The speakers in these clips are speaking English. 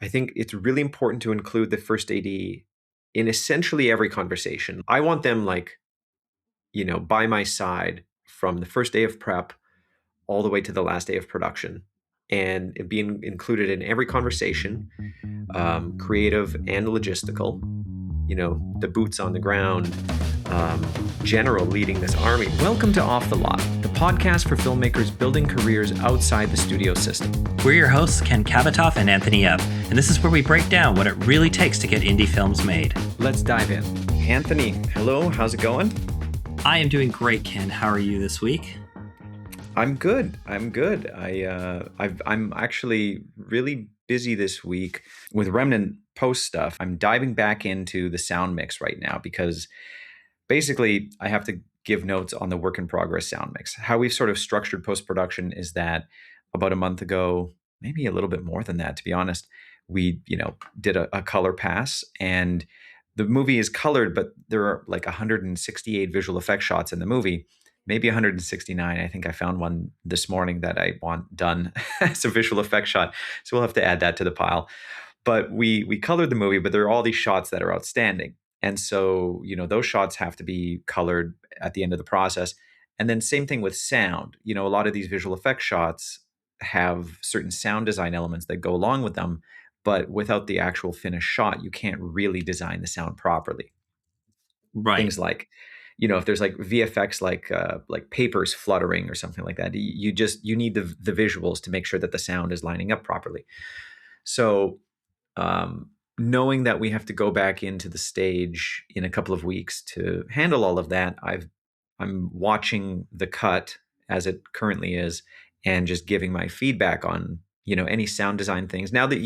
I think it's really important to include the first AD in essentially every conversation. I want them by my side from the first day of prep all the way to the last day of production and it being included in every conversation, creative and logistical, the boots on the ground, general leading this army. Welcome to Off the Lot, the podcast for filmmakers building careers outside the studio system. We're your hosts, Ken Kavatoff and Anthony Ebb, and this is where we break down what it really takes to get indie films made. Let's dive in. Anthony, hello, how's it going? I am doing great, Ken. How are you this week? I'm good. I'm actually really busy this week with Remnant post stuff. I'm diving back into the sound mix right now because basically I have to give notes on the work in progress sound mix. How we've sort of structured post-production is that about a month ago, maybe a little bit more than that, to be honest, we, did a color pass and the movie is colored, but there are like 168 visual effects shots in the movie. Maybe 169. I think I found one this morning that I want done as a visual effects shot. So we'll have to add that to the pile. But we colored the movie, but there are all these shots that are outstanding. And so, those shots have to be colored at the end of the process. And then same thing with sound. A lot of these visual effects shots have certain sound design elements that go along with them, but without the actual finished shot, you can't really design the sound properly. Right. Things like, if there's like VFX, like papers fluttering or something like that, you need the visuals to make sure that the sound is lining up properly. So, knowing that we have to go back into the stage in a couple of weeks to handle all of that, I'm watching the cut as it currently is and just giving my feedback on any sound design things. Now that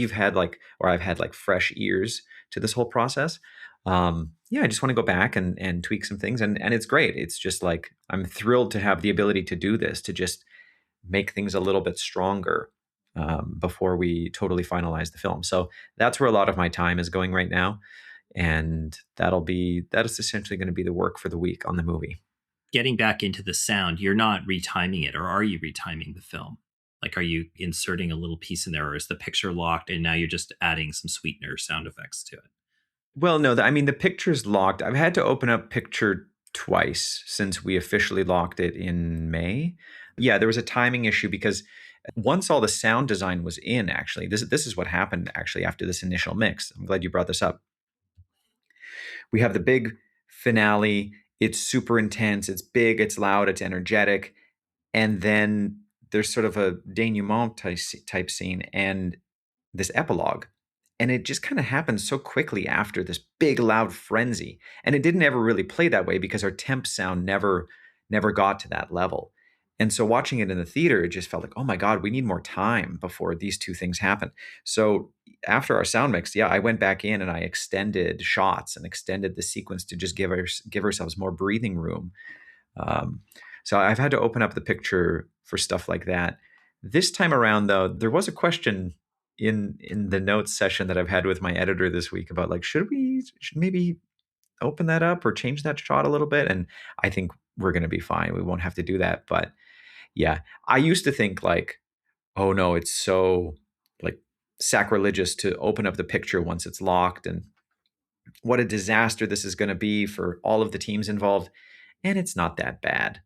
I've had like fresh ears to this whole process, I just want to go back and tweak some things, and it's great. It's just like I'm thrilled to have the ability to do this, to just make things a little bit stronger before we totally finalize the film. So that's where a lot of my time is going right now, and that is essentially going to be the work for the week on the movie. Getting back into the sound, you're not retiming it, or are you retiming the film? Like, are you inserting a little piece in there, or is the picture locked and now you're just adding some sweetener sound effects to it? Well, no, the picture's locked. I've had to open up picture twice since we officially locked it in May. Yeah, there was a timing issue because once all the sound design was in, actually, this is what happened actually after this initial mix. I'm glad you brought this up. We have the big finale. It's super intense. It's big. It's loud. It's energetic. And then there's sort of a denouement type scene and this epilogue. And it just kind of happened so quickly after this big loud frenzy. And it didn't ever really play that way because our temp sound never got to that level. And so watching it in the theater, it just felt like, oh my God, we need more time before these two things happen. So after our sound mix, I went back in and I extended shots and extended the sequence to just give ourselves more breathing room. So I've had to open up the picture for stuff like that. This time around, though, there was a question in the notes session that I've had with my editor this week about like, should maybe open that up or change that shot a little bit? And I think we're going to be fine. We won't have to do that. But yeah, I used to think like, oh no, it's so like sacrilegious to open up the picture once it's locked, and what a disaster this is going to be for all of the teams involved. And it's not that bad.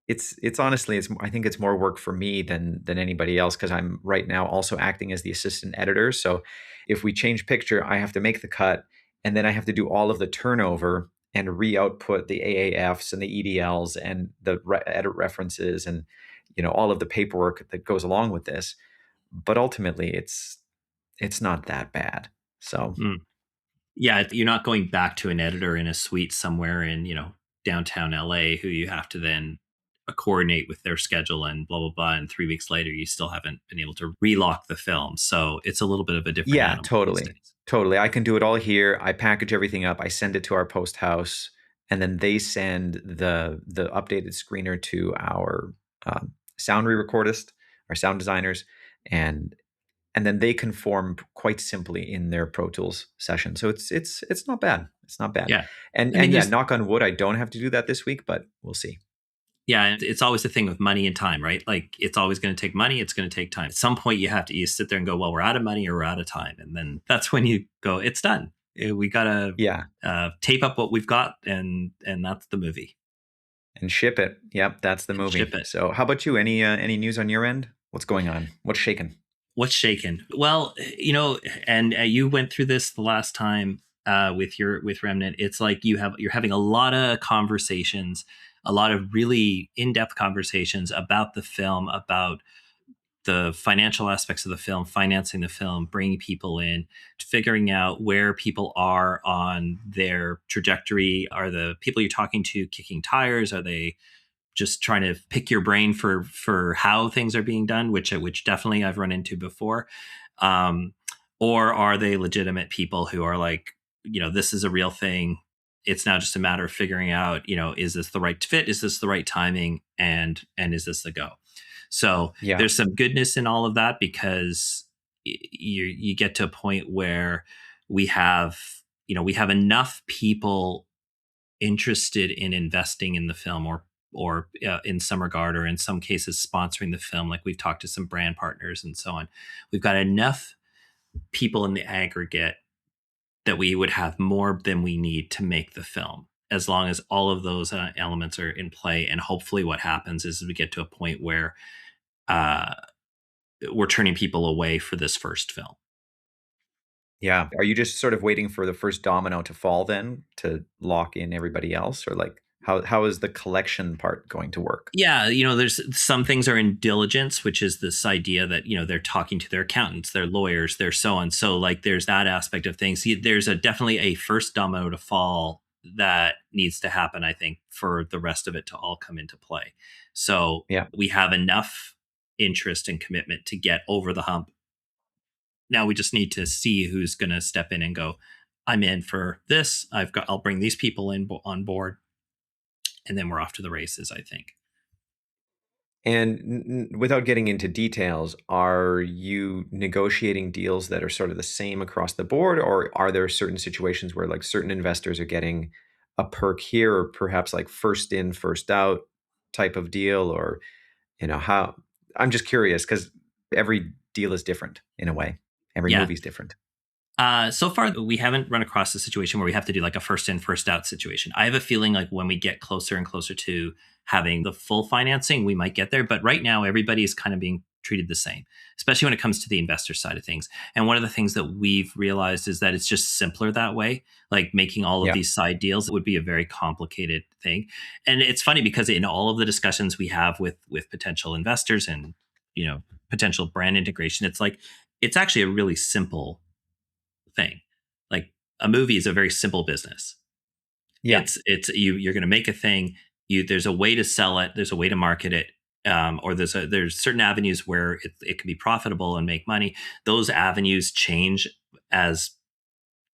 It's honestly, I think it's more work for me than anybody else, because I'm right now also acting as the assistant editor. So if we change picture, I have to make the cut, and then I have to do all of the turnover and re-output the AAFs and the EDLs and the edit references and all of the paperwork that goes along with this. But ultimately, it's not that bad. So Yeah, you're not going back to an editor in a suite somewhere in downtown LA who you have to then coordinate with their schedule and blah blah blah, and 3 weeks later you still haven't been able to relock the film. So it's a little bit of a different yeah, animal these totally. days. Totally. I can do it all here. I package everything up. I send it to our post house, and then they send the updated screener to our sound re-recordist, our sound designers, and then they conform quite simply in their Pro Tools session. So it's not bad. It's not bad. Yeah. And I mean, yeah, there's knock on wood, I don't have to do that this week, but we'll see. Yeah, it's always the thing with money and time, right? Like it's always going to take money, it's going to take time. At some point you have to you sit there and go, well, we're out of money or we're out of time. And then that's when you go, it's done. We got to Yeah. tape up what we've got and that's the movie. And ship it. Yep, that's the And ship movie. it. So, how about you? Any news on your end? What's going on? What's shaking? What's shaken? Well, and you went through this the last time with Remnant. It's like you're having a lot of conversations, a lot of really in-depth conversations about the film, about the financial aspects of the film, financing the film, bringing people in, figuring out where people are on their trajectory. Are the people you're talking to kicking tires? Are they just trying to pick your brain for how things are being done, which definitely I've run into before, um, or are they legitimate people who are like, this is a real thing. It's now just a matter of figuring out, is this the right fit? Is this the right timing? And is this the go? So Yeah. there's some goodness in all of that because you get to a point where we have we have enough people interested in investing in the film or in some regard or in some cases sponsoring the film, like we've talked to some brand partners and so on. We've got enough people in the aggregate that we would have more than we need to make the film, as long as all of those elements are in play. And hopefully what happens is we get to a point where uh, we're turning people away for this first film. Yeah. Are you just sort of waiting for the first domino to fall then to lock in everybody else, or like how is the collection part going to work? Yeah, there's some things are in diligence, which is this idea that, they're talking to their accountants, their lawyers, their so on. So like there's that aspect of things. There's a definitely a first domino to fall that needs to happen, I think, for the rest of it to all come into play. So Yeah. we have enough interest and commitment to get over the hump. Now we just need to see who's going to step in and go, I'm in for this. I'll bring these people in on board, and then we're off to the races, I think. And without getting into details, are you negotiating deals that are sort of the same across the board, or are there certain situations where like certain investors are getting a perk here, or perhaps like first in, first out type of deal, or how? I'm just curious because every deal is different in a way. Every Yeah. movie's different. So far, we haven't run across a situation where we have to do like a first in, first out situation. I have a feeling like when we get closer and closer to having the full financing, we might get there. But right now, everybody is kind of being treated the same, especially when it comes to the investor side of things. And one of the things that we've realized is that it's just simpler that way. Like making all of Yeah. these side deals would be a very complicated thing. And it's funny because in all of the discussions we have with potential investors and potential brand integration, it's like it's actually a really simple thing. Like a movie is a very simple business. Yeah. It's you're going to make a thing. There's a way to sell it. There's a way to market it. Or there's certain avenues where it can be profitable and make money. Those avenues change as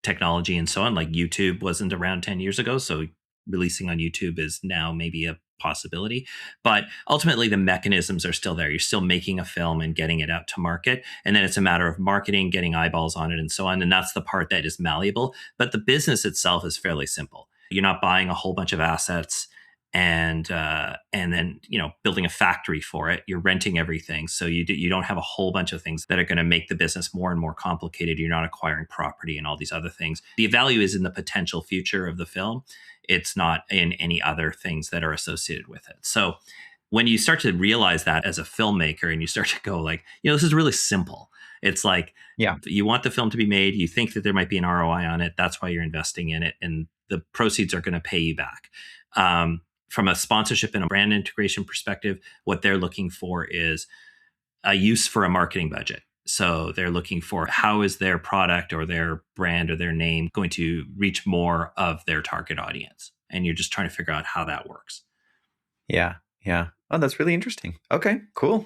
technology and so on. Like YouTube wasn't around 10 years ago, so releasing on YouTube is now maybe a possibility. But ultimately, the mechanisms are still there. You're still making a film and getting it out to market. And then it's a matter of marketing, getting eyeballs on it, and so on. And that's the part that is malleable. But the business itself is fairly simple. You're not buying a whole bunch of assets and then building a factory for it. You're renting everything, so you don't have a whole bunch of things that are going to make the business more and more complicated. You're not acquiring property and all these other things. The value is in the potential future of the film. It's not in any other things that are associated with it. So when you start to realize that as a filmmaker and you start to go like, this is really simple. It's like Yeah. you want the film to be made, you think that there might be an ROI on it, that's why you're investing in it, and the proceeds are going to pay you back. From a sponsorship and a brand integration perspective, what they're looking for is a use for a marketing budget. So they're looking for how is their product or their brand or their name going to reach more of their target audience. And you're just trying to figure out how that works. Yeah. Yeah. Oh, that's really interesting. Okay, cool.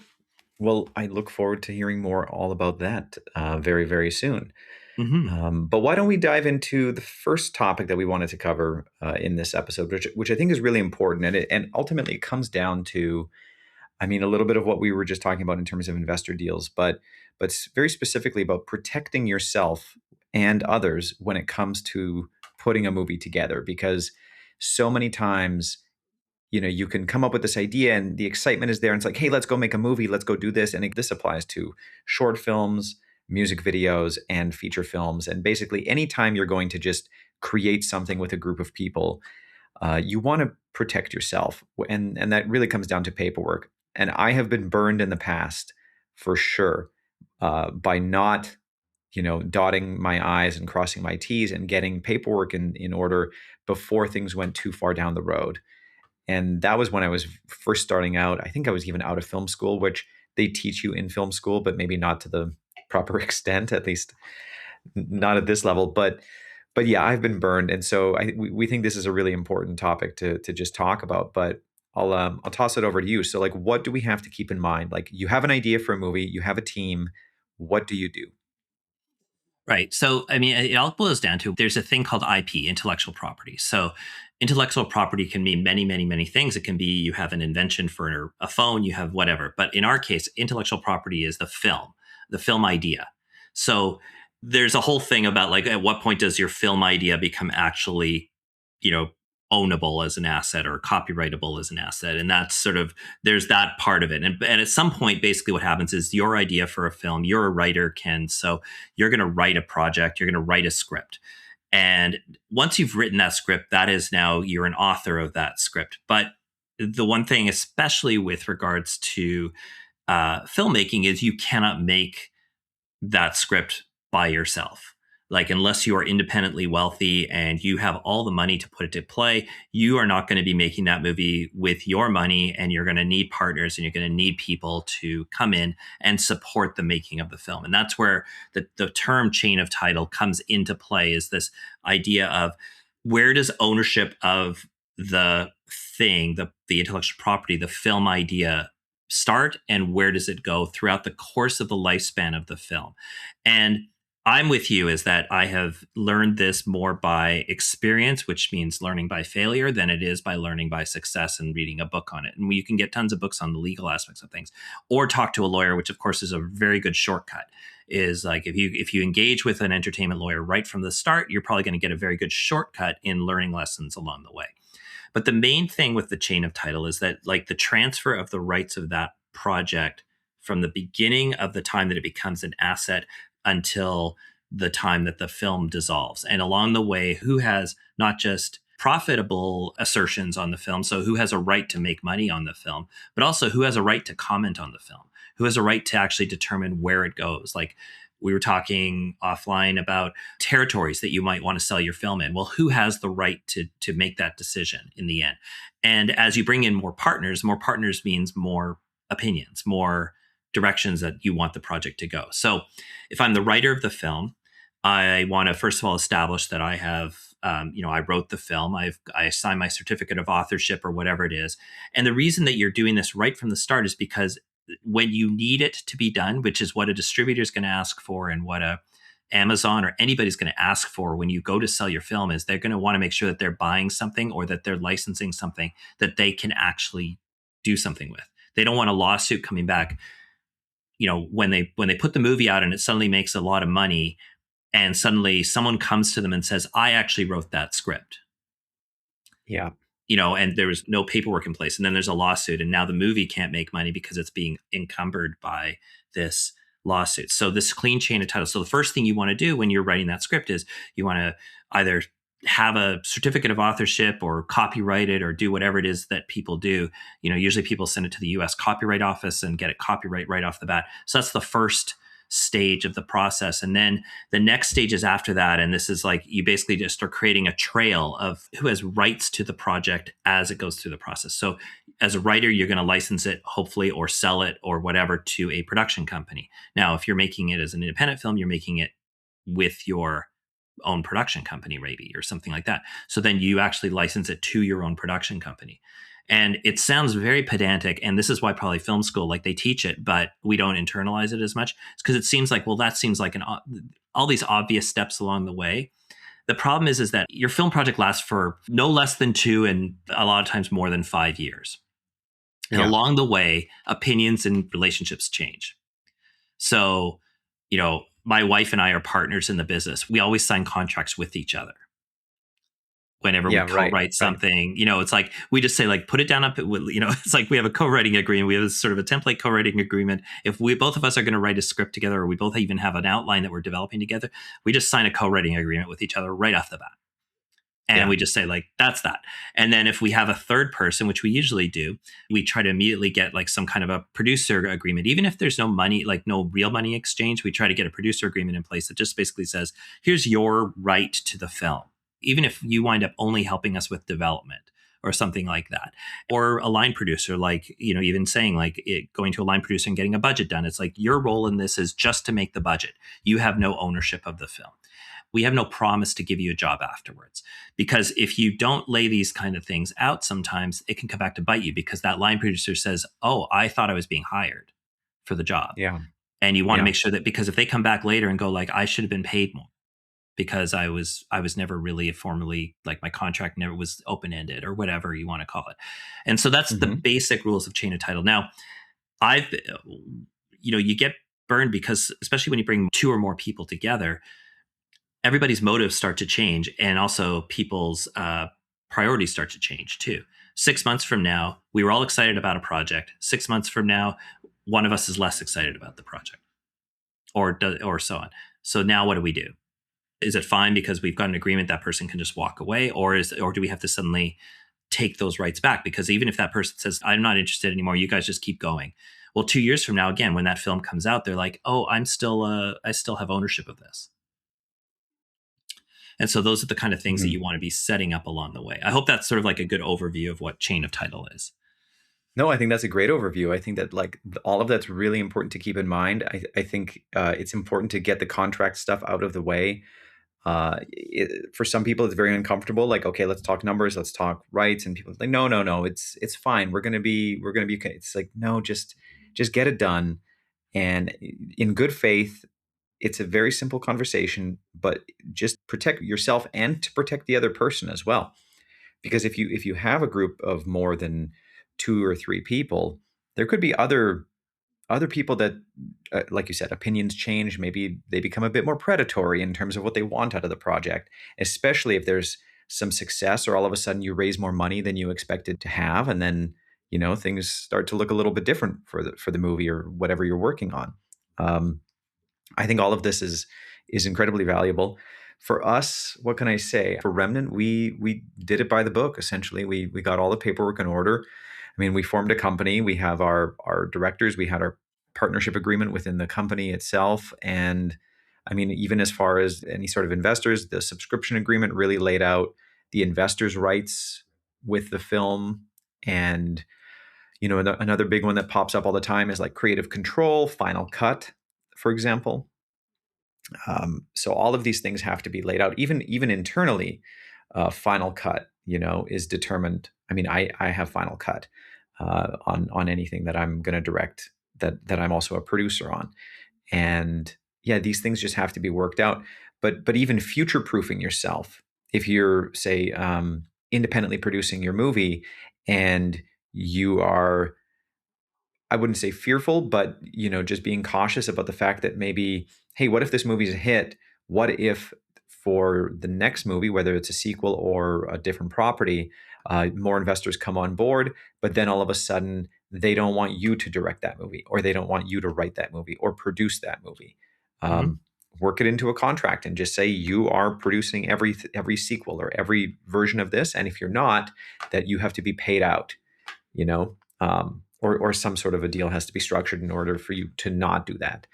Well, I look forward to hearing more all about that very, very soon. Mm-hmm. But why don't we dive into the first topic that we wanted to cover in this episode, which I think is really important, and ultimately it comes down to, I mean, a little bit of what we were just talking about in terms of investor deals, but very specifically about protecting yourself and others when it comes to putting a movie together, because so many times you can come up with this idea and the excitement is there. And it's like, hey, let's go make a movie. Let's go do this. And this applies to short films, music videos, and feature films. And basically, anytime you're going to just create something with a group of people, you want to protect yourself. And that really comes down to paperwork. And I have been burned in the past for sure by not dotting my I's and crossing my T's and getting paperwork in order before things went too far down the road. And that was when I was first starting out. I think I was even out of film school, which they teach you in film school, but maybe not to the proper extent, at least not at this level. But yeah, I've been burned, and so we think this is a really important topic to just talk about. But I'll toss it over to you. So like, what do we have to keep in mind? Like, you have an idea for a movie, you have a team. What do you do? Right. So, I mean, it all boils down to there's a thing called IP, intellectual property. So, intellectual property can mean many, many, many things. It can be you have an invention for a phone, you have whatever. But in our case, intellectual property is the film idea. So, there's a whole thing about like at what point does your film idea become actually, you know, ownable as an asset or copyrightable as an asset, and that's sort of there's that part of it. And at some point, basically, what happens is your idea for a film, you're a writer, Ken, so you're going to write a project, you're going to write a script. And once you've written that script, that is now you're an author of that script. But the one thing, especially with regards to filmmaking, is you cannot make that script by yourself. Like, unless you are independently wealthy and you have all the money to put it to play, you are not going to be making that movie with your money, and you're going to need partners and you're going to need people to come in and support the making of the film. And that's where the term chain of title comes into play, is this idea of where does ownership of the thing, the intellectual property, the film idea start, and where does it go throughout the course of the lifespan of the film. And I'm with you, is that I have learned this more by experience, which means learning by failure, than it is by learning by success and reading a book on it. And you can get tons of books on the legal aspects of things, or talk to a lawyer, which of course is a very good shortcut. Is like if you engage with an entertainment lawyer right from the start, you're probably going to get a very good shortcut in learning lessons along the way. But the main thing with the chain of title is that, like, the transfer of the rights of that project from the beginning of the time that it becomes an asset until the time that the film dissolves. And along the way, who has not just profitable assertions on the film, so who has a right to make money on the film, but also who has a right to comment on the film, who has a right to actually determine where it goes. Like, we were talking offline about territories that you might want to sell your film in. Well, who has the right to make that decision in the end? And as you bring in more partners means more opinions, more directions that you want the project to go. So, if I'm the writer of the film, I want to first of all establish that I have, I wrote the film. I signed my certificate of authorship or whatever it is. And the reason that you're doing this right from the start is because when you need it to be done, which is what a distributor is going to ask for, and what a Amazon or anybody's going to ask for when you go to sell your film, is they're going to want to make sure that they're buying something or that they're licensing something that they can actually do something with. They don't want a lawsuit coming back, when they put the movie out and it suddenly makes a lot of money, and suddenly someone comes to them and says, I actually wrote that script. Yeah. And there was no paperwork in place. And then there's a lawsuit, and now the movie can't make money because it's being encumbered by this lawsuit. So this clean chain of title. So the first thing you want to do when you're writing that script is you want to either have a certificate of authorship or copyright it or do whatever it is that people do. Usually people send it to the US Copyright Office and get it copyright right off the bat. So that's the first stage of the process. And then the next stages after that, and this is like you basically just start creating a trail of who has rights to the project as it goes through the process. So as a writer, you're going to license it, hopefully, or sell it or whatever to a production company. Now, if you're making it as an independent film, you're making it with your own production company, maybe, or something like that. So then you actually license it to your own production company. And it sounds very pedantic. And this is why probably film school, like, they teach it, but we don't internalize it as much. It's because it seems like, well, that seems like all these obvious steps along the way. The problem is that your film project lasts for no less than 2, and a lot of times more than 5 years. And Yeah. along the way, opinions and relationships change. So, my wife and I are partners in the business. We always sign contracts with each other. whenever we Yeah, right, co-write right. something. It's like we just say like put it down up. It's like we have a co-writing agreement. We have sort of a template co-writing agreement. If we both of us are going to write a script together, or we both even have an outline that we're developing together, we just sign a co-writing agreement with each other right off the bat. And Yeah. we just say like that's that. And then if we have a third person, which we usually do, we try to immediately get like some kind of a producer agreement. Even if there's no money, like no real money exchange, we try to get a producer agreement in place that just basically says, here's your right to the film, even if you wind up only helping us with development or something like that. Or a line producer, like, even saying like going to a line producer and getting a budget done. It's like your role in this is just to make the budget. You have no ownership of the film. We have no promise to give you a job afterwards. Because if you don't lay these kind of things out, sometimes it can come back to bite you, because that line producer says, oh, I thought I was being hired for the job. Yeah. And you want to Yeah. make sure that, because if they come back later and go like, I should have been paid more because I was never really formally, like my contract never was open ended or whatever you want to call it. And so that's the Mhm. basic rules of chain of title. Now, I've you get burned because, especially when you bring two or more people together, everybody's motives start to change, and also people's priorities start to change too. 6 months from now, we were all excited about a project. 6 months from now, one of us is less excited about the project, or so on. So now, what do we do? Is it fine because we've got an agreement that person can just walk away, or do we have to suddenly take those rights back? Because even if that person says, I'm not interested anymore, you guys just keep going. Well, 2 years from now, again, when that film comes out, they're like, oh, I still have ownership of this. And so those are the kind of things that you Mhm. want to be setting up along the way. I hope that's sort of like a good overview of what chain of title is. No, I think that's a great overview. I think that like all of that's really important to keep in mind. I think it's important to get the contract stuff out of the way. For some people, it's very uncomfortable. Like, okay, let's talk numbers, let's talk rights, and people are like, no, no, no, it's fine. We're gonna be okay. It's like, no, just get it done. And in good faith, it's a very simple conversation, but just protect yourself and to protect the other person as well. Because if you have a group of more than two or three people, there could be other people that, like you said, opinions change. Maybe they become a bit more predatory in terms of what they want out of the project, especially if there's some success, or all of a sudden you raise more money than you expected to have, and then things start to look a little bit different for the movie or whatever you're working on. Um, I think all of this is incredibly valuable. For us, what can I say? For Remnant, we did it by the book. Essentially, we got all the paperwork in order. I mean, we formed a company. We have our directors. We had our partnership agreement within the company itself, and I mean, even as far as any sort of investors, the subscription agreement really laid out the investors' rights with the film. And another big one that pops up all the time is like creative control, final cut, for example. So all of these things have to be laid out, even internally. Final cut, is determined. I mean, I have final cut on anything that I'm going to direct, that I'm also a producer on, and yeah, these things just have to be worked out. But even future proofing yourself, if you're say independently producing your movie, and you are, I wouldn't say fearful, but just being cautious about the fact that maybe, hey, what if this movie's a hit? What if for the next movie, whether it's a sequel or a different property, more investors come on board, but then all of a sudden they don't want you to direct that movie, or they don't want you to write that movie or produce that movie. Mm-hmm. Um, Work it into a contract and just say you are producing every sequel or every version of this, and if you're not, that you have to be paid out. Or some sort of a deal has to be structured in order for you to not do that.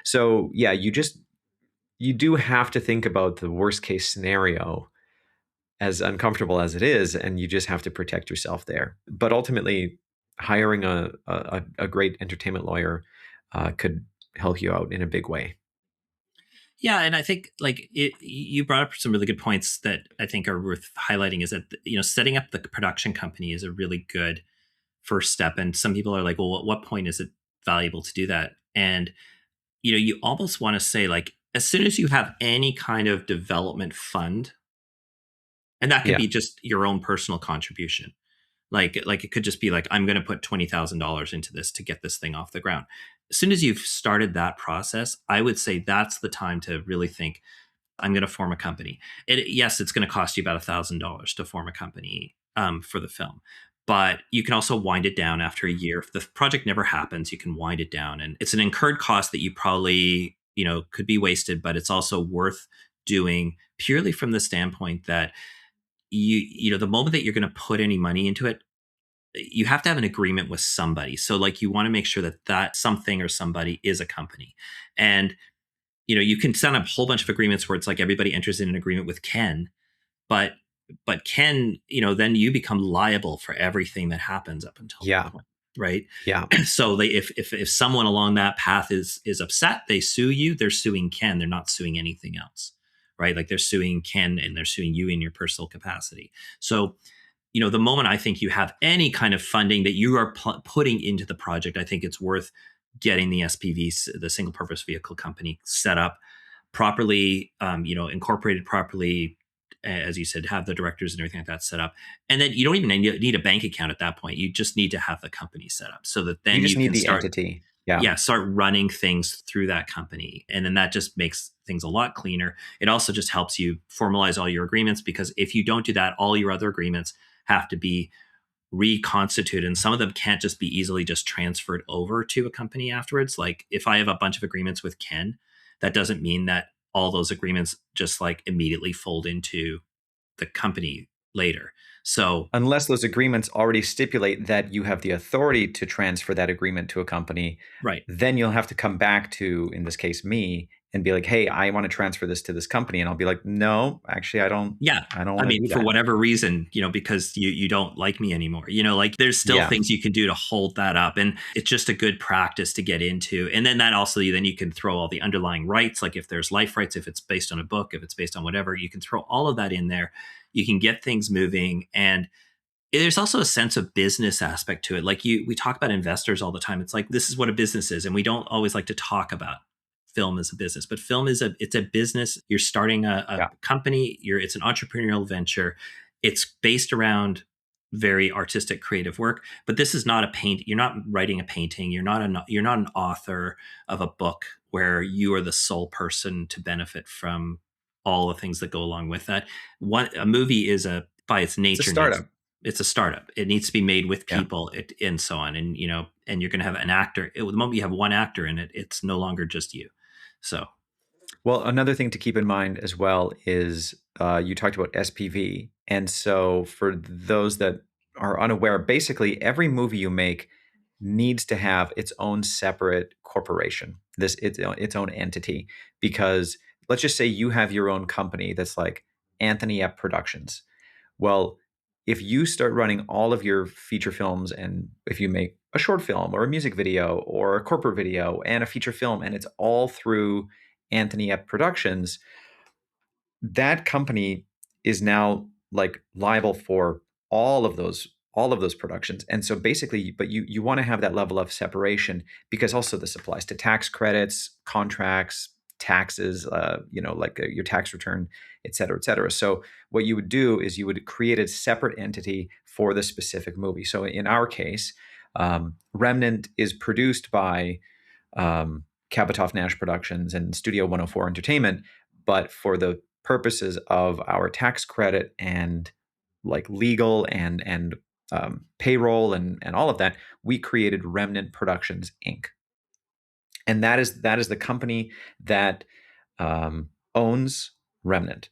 So yeah, you do have to think about the worst case scenario, as uncomfortable as it is, and you just have to protect yourself there. But ultimately, hiring a great entertainment lawyer could help you out in a big way. Yeah, and I think like you brought up some really good points that I think are worth highlighting. Is that setting up the production company is a really good first step. And some people are like, well, at what point is it valuable to do that? And you almost want to say like, as soon as you have any kind of development fund, and that could Yeah. be just your own personal contribution. Like it could just be like, I'm going to put $20,000 into this to get this thing off the ground. As soon as you've started that process, I would say that's the time to really think, I'm going to form a company. Yes, it's going to cost you about $1,000 to form a company for the film. But you can also wind it down after a year. If the project never happens, you can wind it down. And it's an incurred cost that you probably, could be wasted, but it's also worth doing purely from the standpoint that the moment that you're going to put any money into it, you have to have an agreement with somebody. So like you want to make sure that that something or somebody is a company. And you can set up a whole bunch of agreements where it's like everybody enters in an agreement with Ken, but Ken, then you become liable for everything that happens up until that Yeah. point, right? Yeah. So if someone along that path is upset, they sue you. They're suing Ken. They're not suing anything else, right? Like they're suing Ken and they're suing you in your personal capacity. So the moment I think you have any kind of funding that you are putting into the project, I think it's worth getting the SPV, the single purpose vehicle company, set up properly, incorporated properly, as you said, have the directors and everything like that set up. And then you don't even need a bank account at that point. You just need to have the company set up so that You then just you need can the start, entity. Yeah. yeah, start running things through that company. And then that just makes things a lot cleaner. It also just helps you formalize all your agreements, because if you don't do that, all your other agreements have to be reconstituted, and some of them can't just be easily just transferred over to a company afterwards. Like if I have a bunch of agreements with Ken, that doesn't mean that all those agreements just like immediately fold into the company later. So Unless those agreements already stipulate that you have the authority to transfer that agreement to a company, right. then you'll have to come back to, in this case, me, and be like, "Hey, I want to transfer this to this company," and I'll be like, "No, actually, I don't. Yeah. I don't I want to mean, do for that." whatever reason, because you don't like me anymore, like there's still Yeah. things you can do to hold that up. And it's just a good practice to get into. And then that also, then you can throw all the underlying rights, like if there's life rights, if it's based on a book, if it's based on whatever, you can throw all of that in there. You can get things moving. And there's also a sense of business aspect to it. Like we talk about investors all the time. It's like, this is what a business is. And we don't always like to talk about film as a business, but film it's a business. You're starting a Yeah. company. It's an entrepreneurial venture. It's based around very artistic, creative work. But this is not a paint. You're not writing a painting. You're not an author of a book where you are the sole person to benefit from all the things that go along with that. A movie is by its It's a nature needs startup. it's a startup. It needs to be made with Yeah. people, and so on. And and you're going to have an actor. The moment you have one actor in it, it's no longer just you. So Well, another thing to keep in mind as well is you talked about SPV. And so, for those that are unaware, basically every movie you make needs to have its own separate corporation, its own entity. Because let's just say you have your own company that's like Anthony Epp Productions. Well, if you start running all of your feature films, and if you make a short film or a music video or a corporate video and a feature film, and it's all through Anthony Epp Productions, that company is now like liable for all of those productions. And so basically, but you want to have that level of separation, because also this applies to tax credits, contracts, taxes, like your tax return, et cetera, et cetera. So what you would do is you would create a separate entity for the specific movie. So in our case, Remnant is produced by Kapitov Nash Productions and Studio 104 Entertainment, but for the purposes of our tax credit and like legal and payroll and all of that, we created Remnant Productions Inc. And that is the company that owns Remnant.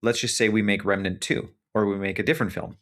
Let's just say we make Remnant 2, or we make a different film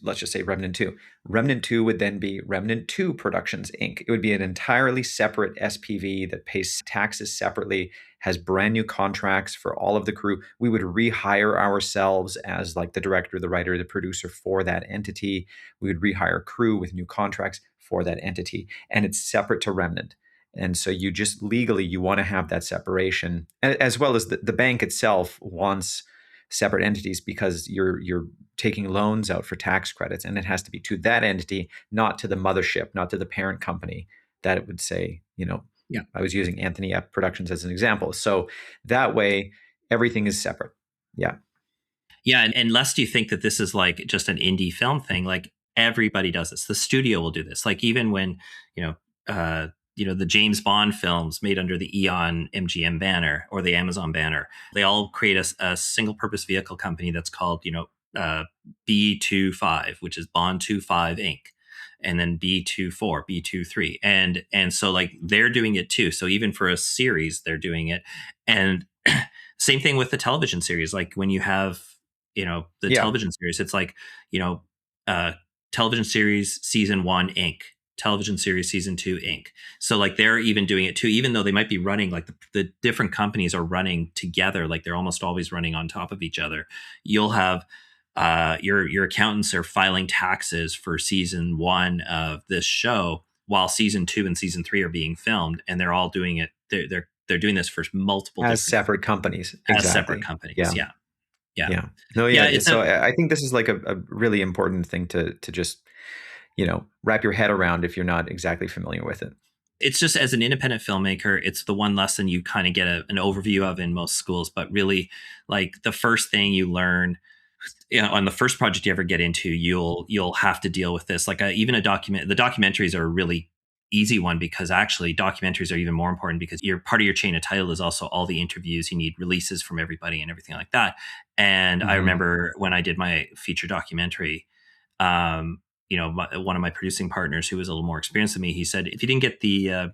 let's just say Remnant 2. Remnant 2 would then be Remnant 2 Productions Inc. It would be an entirely separate SPV that pays taxes separately, has brand new contracts for all of the crew. We would rehire ourselves as like the director, the writer, the producer for that entity. We would rehire crew with new contracts for that entity, and it's separate to Remnant. And so you just legally you want to have that separation, as well as the bank itself wants separate entities, because you're taking loans out for tax credits, and it has to be to that entity, not to the mothership, not to the parent company that it would say, yeah, I was using Anthony F Productions as an example. So that way everything is separate. Yeah. yeah. And lest you think that this is like just an indie film thing, like everybody does this. The studio will do this. Like even when you know the James Bond films made under the Eon MGM banner or the Amazon banner. They all create a single purpose vehicle company that's called, B25, which is Bond 25 Inc. And then B24, B23. And so like they're doing it too. So even for a series, they're doing it. And same thing with the television series. Like when you have, the Yeah. television series, it's like, you know, uh, television series season 1 Inc. Television series season 2 Inc. So like they're even doing it too, even though they might be running like the different companies are running together, like they're almost always running on top of each other. You'll have your accountants are filing taxes for season 1 of this show while season 2 and season 3 are being filmed, and they're all doing it. They're doing this for multiple As different separate companies. as separate Exactly. companies. Yeah. Yeah, yeah, Yeah. No, yeah. yeah. So I think this is like a really important thing to just, wrap your head around if you're not exactly familiar with it. It's just as an independent filmmaker, it's the one lesson you kind of get an overview of in most schools. But really, like the first thing you learn, on the first project you ever get into, you'll have to deal with this. Like even the documentaries are a really easy one, because actually documentaries are even more important because you're part of your chain of title is also all the interviews. You need releases from everybody and everything like that. And I Hmm. remember when I did my feature documentary, um, one of my producing partners who was a little more experienced than me, he said, if you didn't get the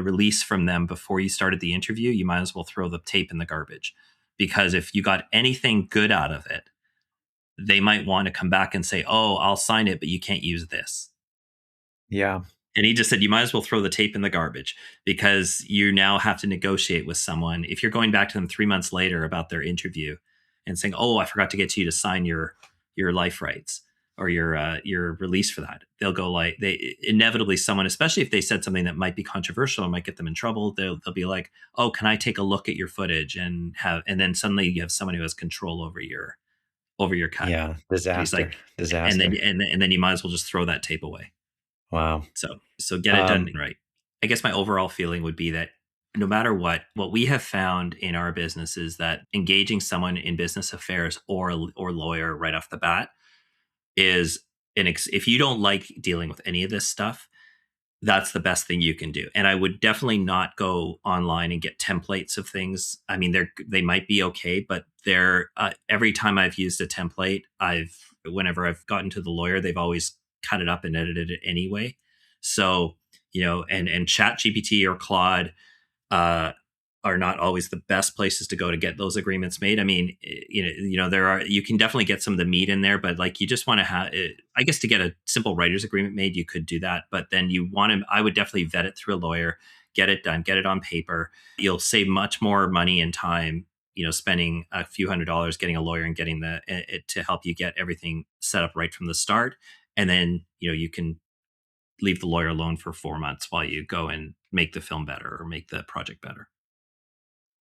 release from them before you started the interview, you might as well throw the tape in the garbage, because if you got anything good out of it, they might want to come back and say, "Oh, I'll sign it, but you can't use this." Yeah. And he just said, you might as well throw the tape in the garbage, because you now have to negotiate with someone. If you're going back to them 3 months later about their interview and saying, "Oh, I forgot to get you to sign your life rights or your release for that," they'll go like they inevitably someone, especially if they said something that might be controversial or might get them in trouble, they'll be like, "Oh, can I take a look at your footage?" And then suddenly you have someone who has control over your cut. Yeah. And he's like, Disaster. and then Disaster. and then you might as well just throw that tape away. Wow. So get it done Um, right. I guess my overall feeling would be that no matter what we have found in our business is that engaging someone in business affairs or lawyer right off the bat is if you don't like dealing with any of this stuff, that's the best thing you can do. And I would definitely not go online and get templates of things. I mean, they might be okay, but they're every time I've used a template, whenever I've gotten to the lawyer, they've always cut it up and edited it anyway. So, and Chat GPT or Claude uh, are not always the best places to go to get those agreements made. I mean, there are, you can definitely get some of the meat in there, but like you just want to have, I guess, to get a simple writer's agreement made, you could do that. But then I would definitely vet it through a lawyer, get it done, get it on paper. You'll save much more money and time, spending a few $100s getting a lawyer and getting it to help you get everything set up right from the start. And then, you can leave the lawyer alone for 4 months while you go and make the film better or make the project better.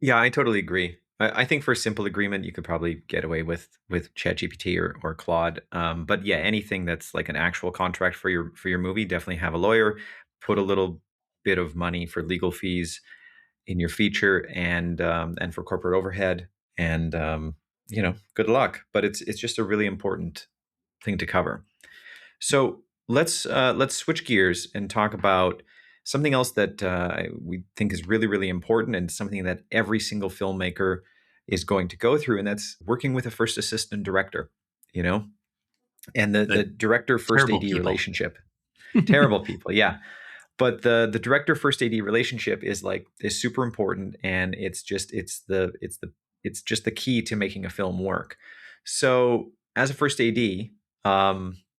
yeah, I totally agree. I think for a simple agreement, you could probably get away with ChatGPT or Claude. But yeah, anything that's like an actual contract for your movie, definitely have a lawyer. Put a little bit of money for legal fees in your feature and for corporate overhead, and good luck. But it's just a really important thing to cover. So let's switch gears and talk about something else that we think is really really important and something that every single filmmaker is going to go through, and that's working with a first assistant director. You know, and the The director first terrible AD people. relationship. Terrible people, yeah. But the director first AD relationship is super important, and it's just the key to making a film work. So as a first AD,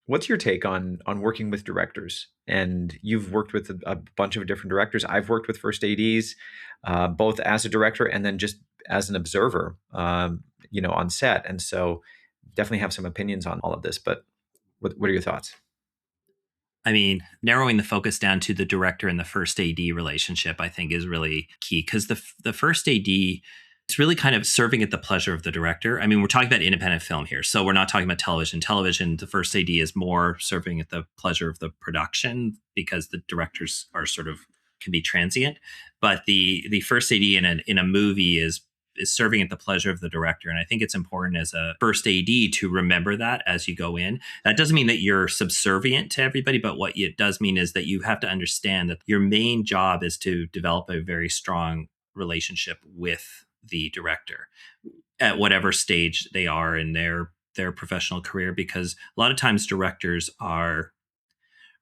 what's your take on working with directors? And you've worked with a bunch of different directors. I've worked with first ADs, both as a director and then just as an observer, on set. And so definitely have some opinions on all of this. But what are your thoughts? I mean, narrowing the focus down to the director and the first AD relationship, I think, is really key, because the first AD is really kind of serving at the pleasure of the director. I mean, we're talking about independent film here, so we're not talking about television. Television, the first AD is more serving at the pleasure of the production, because the directors are sort of can be transient. But the first AD in a movie is is serving at the pleasure of the director. And I think it's important as a first AD to remember that as you go in. That doesn't mean that you're subservient to everybody, but what it does mean is that you have to understand that your main job is to develop a very strong relationship with the director at whatever stage they are in their professional career, because a lot of times directors are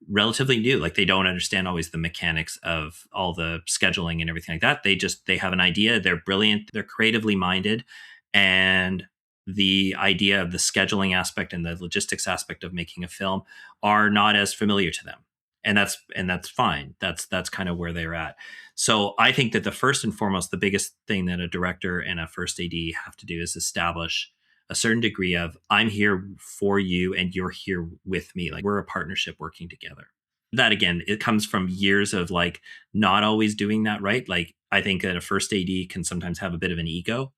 relatively new. Like they don't understand always the mechanics of all the scheduling and everything like that. They have an idea, they're brilliant, they're creatively minded, and the idea of the scheduling aspect and the logistics aspect of making a film are not as familiar to them. And that's fine. That's kind of where they're at. So I think that the first and foremost, the biggest thing that a director and a first AD have to do is establish a certain degree of, I'm here for you and you're here with me. Like we're a partnership working together. That again, it comes from years of like not always doing that right. Like I think that a first AD can sometimes have a bit of an ego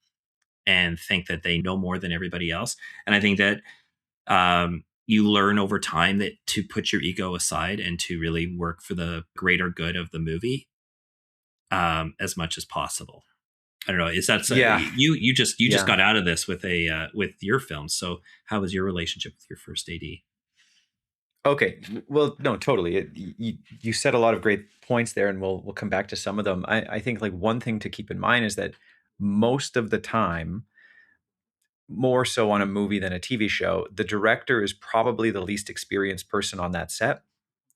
and think that they know more than everybody else. And I think that you learn over time that to put your ego aside and to really work for the greater good of the movie as much as possible. I don't know. Is that Yeah. you just Yeah. got out of this with a with your film? So how was your relationship with your first AD? Okay. Well, no, totally. You said a lot of great points there, and we'll come back to some of them. I think like one thing to keep in mind is that most of the time, more so on a movie than a TV show, the director is probably the least experienced person on that set.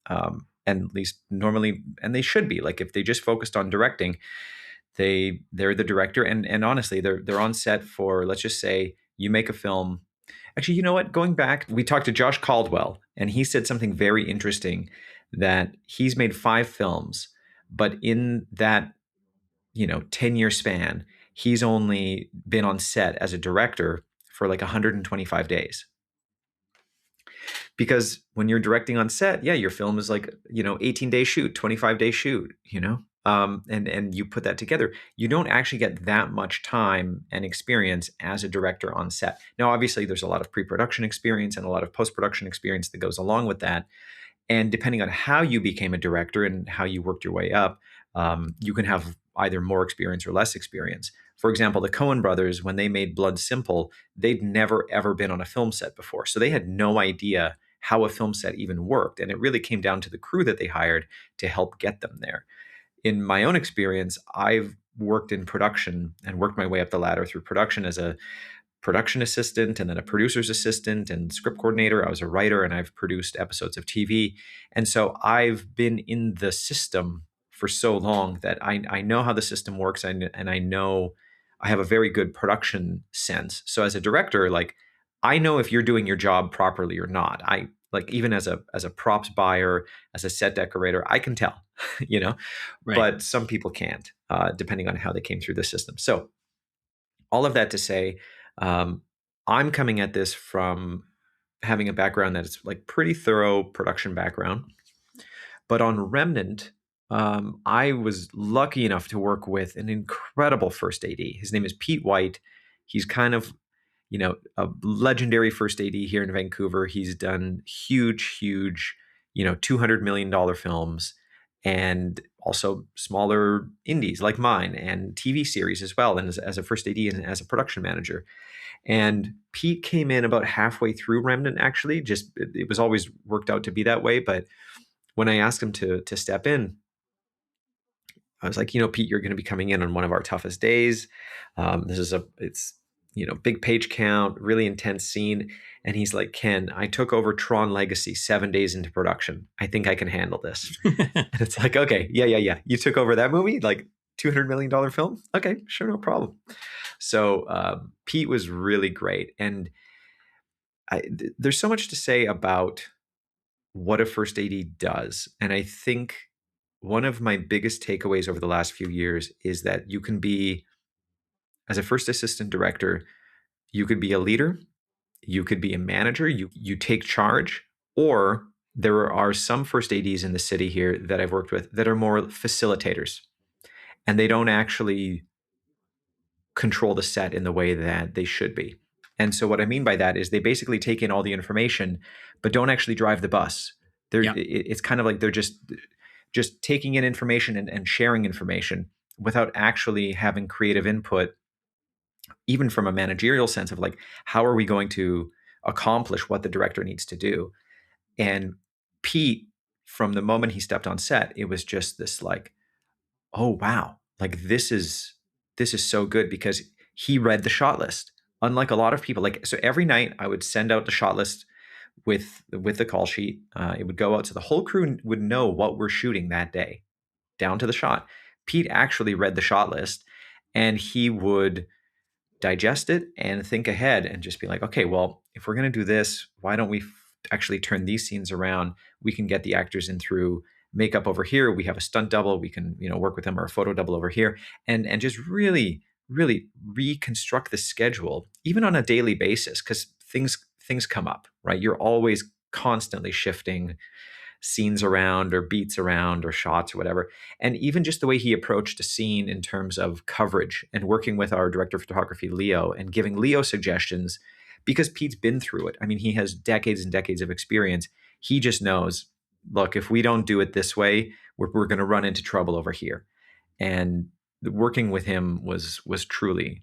And at least normally, and they should be. Like if they just focused on directing, they're the director, and honestly, they're on set for, let's just say you make a film. Actually, you know what? Going back, we talked to Josh Caldwell, and he said something very interesting, that he's made 5 films, but in that 10-year span, he's only been on set as a director for like 125 days. Because when you're directing on set, yeah, your film is like 18-day shoot, 25-day shoot, and you put that together, you don't actually get that much time and experience as a director on set. Now obviously there's a lot of pre-production experience and a lot of post-production experience that goes along with that, and depending on how you became a director and how you worked your way up, you can have either more experience or less experience. For example, the Coen brothers, when they made Blood Simple, they'd never ever been on a film set before. So they had no idea how a film set even worked. And it really came down to the crew that they hired to help get them there. In my own experience, I've worked in production and worked my way up the ladder through production as a production assistant and then a producer's assistant and script coordinator. I was a writer and I've produced episodes of TV. And so I've been in the system for so long that I know how the system works, and I know I have a very good production sense. So as a director, like I know if you're doing your job properly or not. I like even as a props buyer, as a set decorator, I can tell, you know, Right. but some people can't, depending on how they came through the system. So all of that to say, um, I'm coming at this from having a background that is like pretty thorough production background. But on Remnant, I was lucky enough to work with an incredible first AD. His name is Pete White. He's kind of, a legendary first AD here in Vancouver. He's done huge, huge, $200 million films, and also smaller indies like mine and TV series as well. And as a first AD and as a production manager. And Pete came in about halfway through Remnant, actually. Just it was always worked out to be that way. But when I asked him to step in, I was like, Pete, you're going to be coming in on one of our toughest days. It's big page count, really intense scene. And he's like, Ken, I took over Tron Legacy 7 days into production. I think I can handle this. And it's like, okay, yeah. You took over that movie, like $200 million film. Okay, sure, no problem. So Pete was really great, and there's so much to say about what a first AD does. And I think one of my biggest takeaways over the last few years is that you can be, as a first assistant director, you could be a leader, you could be a manager, you take charge, or there are some first ADs in the city here that I've worked with that are more facilitators, and they don't actually control the set in the way that they should be. And so what I mean by that is they basically take in all the information, but don't actually drive the bus. Yeah. It's kind of like they're just taking in information and sharing information without actually having creative input even from a managerial sense of like, how are we going to accomplish what the director needs to do? And Pete, from the moment he stepped on set, it was just this like, oh wow, like this is so good because he read the shot list. Unlike a lot of people, like so every night I would send out the shot list with the call sheet. It would go out so the whole crew would know what we're shooting that day, down to the shot. Pete actually read the shot list, and he would digest it and think ahead and just be like, okay, well, if we're going to do this, why don't we actually turn these scenes around? We can get the actors in through makeup over here. We have a stunt double. We can, work with them, or a photo double over here, and just really, really reconstruct the schedule, even on a daily basis, because things come up, right? You're always constantly shifting scenes around or beats around or shots or whatever. And even just the way he approached a scene in terms of coverage and working with our director of photography, Leo, and giving Leo suggestions because Pete's been through it. I mean, he has decades and decades of experience. He just knows, look, if we don't do it this way, we're going to run into trouble over here. And working with him was truly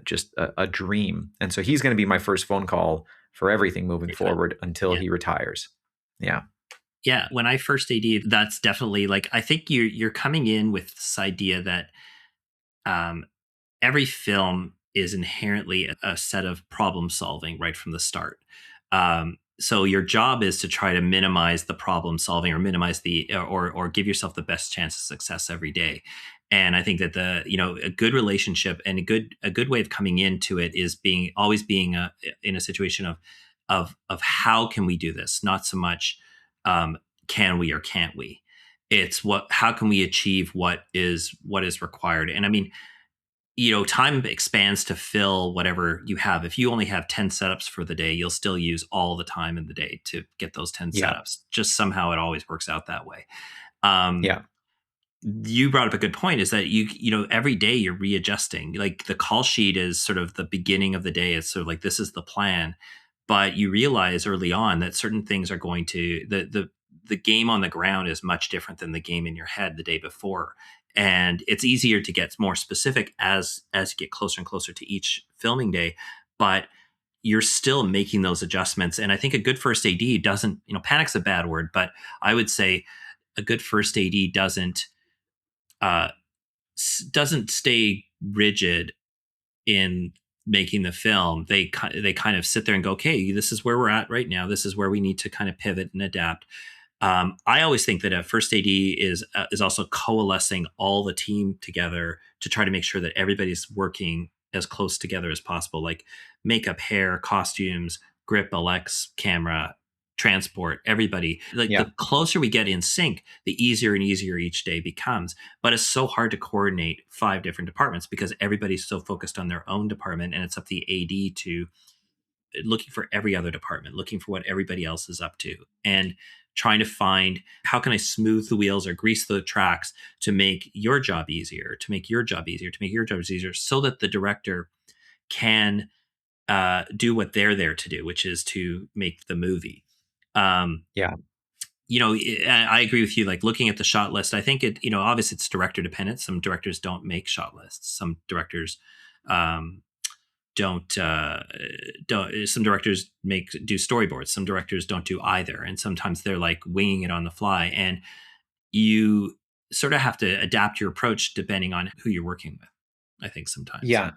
just a dream. And so he's going to be my first phone call for everything moving Great fit. forward until Yeah. he retires. Yeah. Yeah, when I first AD, that's definitely like I think you're coming in with this idea that um, every film is inherently a set of problem solving right from the start. So your job is to try to minimize the problem solving, or minimize the or give yourself the best chance of success every day. And I think that a good relationship and a good way of coming into it is being in a situation of how can we do this, not so much um, can we or can't we. It's how can we achieve what is required. And I mean, time expands to fill whatever you have. If you only have 10 setups for the day, you'll still use all the time in the day to get those 10 Yeah. setups. Just somehow it always works out that way. Um, Yeah. you brought up a good point, is that every day you're readjusting. Like the call sheet is sort of the beginning of the day. It's sort of like, this is the plan, but you realize early on that certain things are going to the game on the ground is much different than the game in your head the day before. And it's easier to get more specific as you get closer and closer to each filming day, but you're still making those adjustments. And I think a good first AD doesn't, panic's a bad word, but I would say a good first AD uh, doesn't stay rigid in making the film. They kind of sit there and go, okay, this is where we're at right now. This is where we need to kind of pivot and adapt. I always think that a first AD is also coalescing all the team together to try to make sure that everybody's working as close together as possible, like makeup, hair, costumes, grip, Alex, camera, transport, everybody. Like Yeah. the closer we get in sync, the easier and easier each day becomes. But it's so hard to coordinate 5 different departments because everybody's so focused on their own department, and it's up to the AD to looking for every other department, looking for what everybody else is up to, and trying to find how can I smooth the wheels or grease the tracks to make your job easier, to make your job easier, to make your job easier, so that the director can do what they're there to do, which is to make the movie. Um, Yeah. I agree with you. Like looking at the shot list, I think obviously it's director dependent. Some directors don't make shot lists. Some directors um, don't. Some directors do storyboards. Some directors don't do either, and sometimes they're like winging it on the fly. And you sort of have to adapt your approach depending on who you're working with. I think sometimes. Yeah.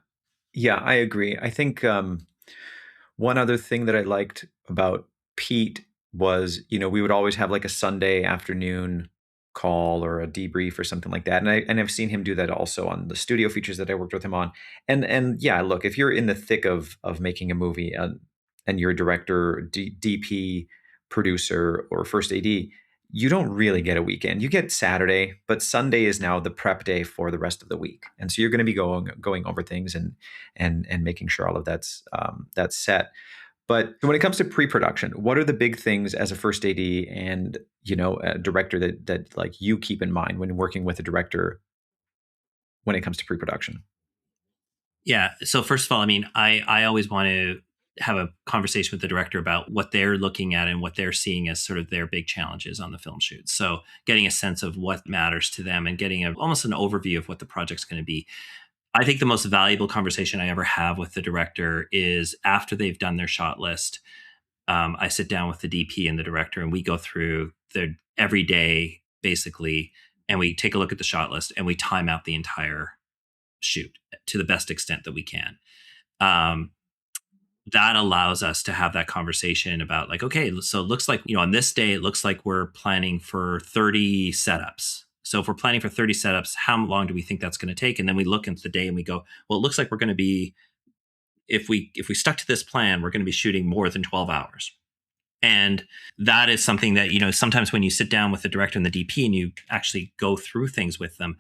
Yeah, I agree. I think one other thing that I liked about Pete was, we would always have like a Sunday afternoon call or a debrief or something like that. And I've seen him do that also on the studio features that I worked with him on. And yeah, look, if you're in the thick of making a movie and you're a director, DP, producer, or first AD, you don't really get a weekend. You get Saturday, but Sunday is now the prep day for the rest of the week. And so you're going to be going over things and making sure all of that's set. But when it comes to pre-production, what are the big things as a first AD and a director that like you keep in mind when working with a director when it comes to pre-production? Yeah. So first of all, I mean, I always want to have a conversation with the director about what they're looking at and what they're seeing as sort of their big challenges on the film shoot. So getting a sense of what matters to them and getting almost an overview of what the project's going to be. I think the most valuable conversation I ever have with the director is after they've done their shot list. I sit down with the DP and the director, and we go through the every day basically, and we take a look at the shot list and we time out the entire shoot to the best extent that we can. Um, that allows us to have that conversation about like, okay, so it looks like, on this day, it looks like we're planning for 30 setups. So if we're planning for 30 setups, how long do we think that's going to take? And then we look into the day and we go, well, it looks like we're going to be, if we stuck to this plan, we're going to be shooting more than 12 hours. And that is something that, sometimes when you sit down with the director and the DP and you actually go through things with them,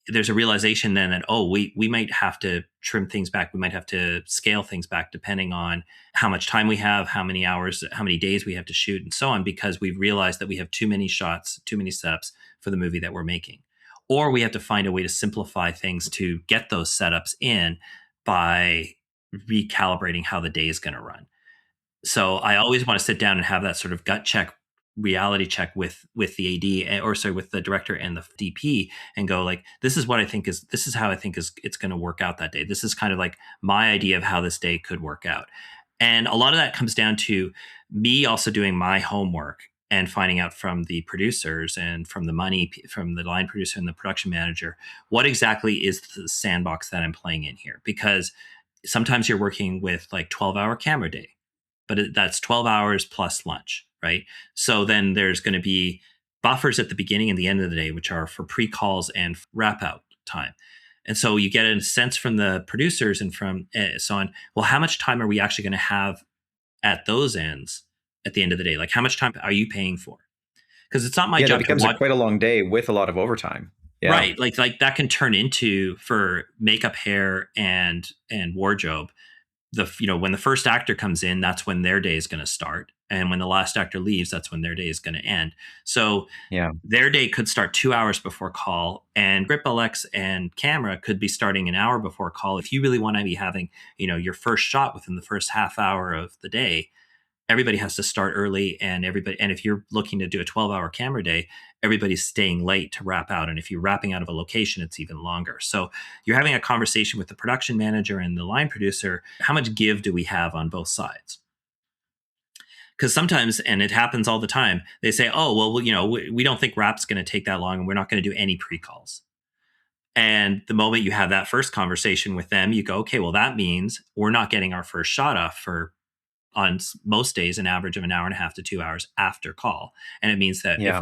there's a realization then that, oh, we might have to trim things back. We might have to scale things back depending on how much time we have, how many hours, how many days we have to shoot, and so on, because we've realized that we have too many shots, too many setups for the movie that we're making. Or we have to find a way to simplify things to get those setups in by recalibrating how the day is going to run. So I always want to sit down and have that sort of gut check, reality check with the AD, or sorry, with the director and the DP, and go like, this is how I think is it's going to work out that day. This is kind of like my idea of how this day could work out. And a lot of that comes down to me also doing my homework and finding out from the producers and from from the line producer and the production manager, what exactly is the sandbox that I'm playing in here? Because sometimes you're working with like 12-hour camera day, but that's 12 hours plus lunch, right? So then there's going to be buffers at the beginning and the end of the day, which are for pre-calls and wrap out time. And so you get a sense from the producers and from so on, well, how much time are we actually going to have at those ends at the end of the day? Like, how much time are you paying for? Because it's not my Yeah, that job to becomes a watch. quite a long day with a lot of overtime. Yeah. Right. Like that can turn into, for makeup, hair, and wardrobe, when the first actor comes in, that's when their day is going to start, and when the last actor leaves, that's when their day is going to end. So Yeah. their day could start 2 hours before call, and grip LX and camera could be starting an hour before call. If you really want to be having your first shot within the first half hour of the day, everybody has to start early, and if you're looking to do a 12-hour camera day, everybody's staying late to wrap out, and if you're wrapping out of a location, it's even longer. So you're having a conversation with the production manager and the line producer. How much give do we have on both sides? Because sometimes, and it happens all the time, they say, oh, well, we don't think wrap's going to take that long, and we're not going to do any pre-calls. And the moment you have that first conversation with them, you go, okay, well, that means we're not getting our first shot off for, on most days, an average of an hour and a half to 2 hours after call. And it means that Yeah.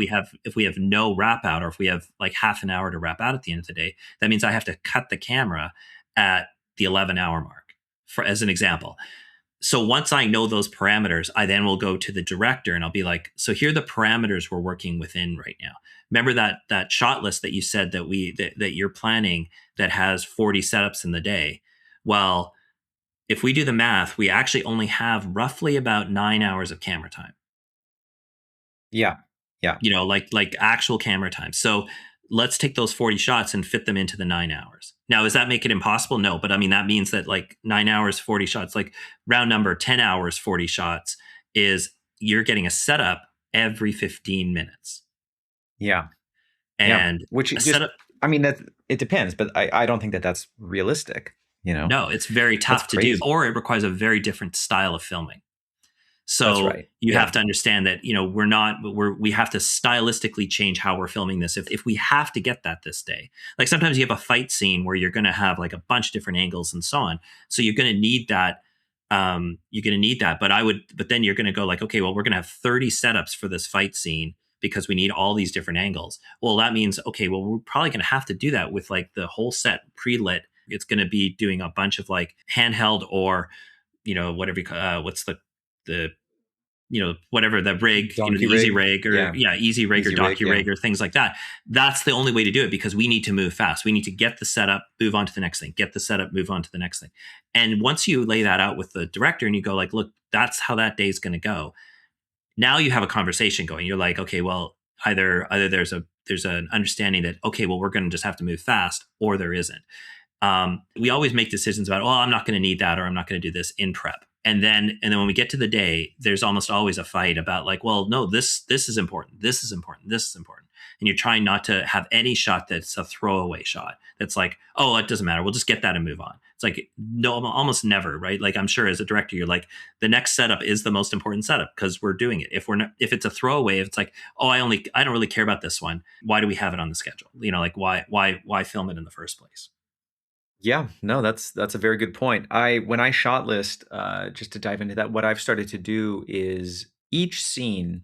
if we have no wrap out, or if we have like half an hour to wrap out at the end of the day, that means I have to cut the camera at the 11-hour mark, for as an example. So once I know those parameters, I then will go to the director and I'll be like, so here are the parameters we're working within right now. Remember that shot list that you said that you're planning, that has 40 setups in the day. Well, if we do the math, we actually only have roughly about 9 hours of camera time. Yeah. Yeah. Like actual camera time. So let's take those 40 shots and fit them into the 9 hours. Now, does that make it impossible? No, but I mean, that means that like 9 hours, 40 shots, like round number, 10 hours, 40 shots, is you're getting a setup every 15 minutes. Yeah. Yeah. And Which a just, setup, I mean, that it depends, but I don't think that that's realistic. no, it's very That's tough to do, crazy. or it requires a very different style of filming. That's So right. you have Yeah. to understand that, we have to stylistically change how we're filming this. If we have to get that this day, like sometimes you have a fight scene where you're going to have like a bunch of different angles and so on. So you're going to need that. You're going to need that. But then you're going to go like, okay, well, we're going to have 30 setups for this fight scene because we need all these different angles. Well, that means, okay, well, we're probably going to have to do that with like the whole set pre-lit. It's going to be doing a bunch of like handheld, or, whatever, what's the whatever the rig, the Donkey easy rig. rig, or Yeah. easy rig or Easy rig. docu Yeah. rig or things like that. That's the only way to do it, because we need to move fast. We need to get the setup, move on to the next thing, get the setup, move on to the next thing. And once you lay that out with the director and you go like, look, that's how that day's going to go. Now you have a conversation going. You're like, okay, well, either there's an understanding that, okay, well, we're going to just have to move fast, or there isn't. We always make decisions about, oh, I'm not going to need that, or I'm not going to do this in prep. And then when we get to the day, there's almost always a fight about like, well, no, this is important. This is important. This is important. and you're trying not to have any shot that's a throwaway shot. That's like, oh, it doesn't matter. We'll just get that and move on. It's like, no, almost never, right? Like, I'm sure as a director, you're like, the next setup is the most important setup because we're doing it. If we're not, if it's a throwaway, if it's like, oh, I don't really care about this one. Why do we have it on the schedule? Like why film it in the first place? Yeah, no, that's a very good point. When I shot list, just to dive into that, what I've started to do is each scene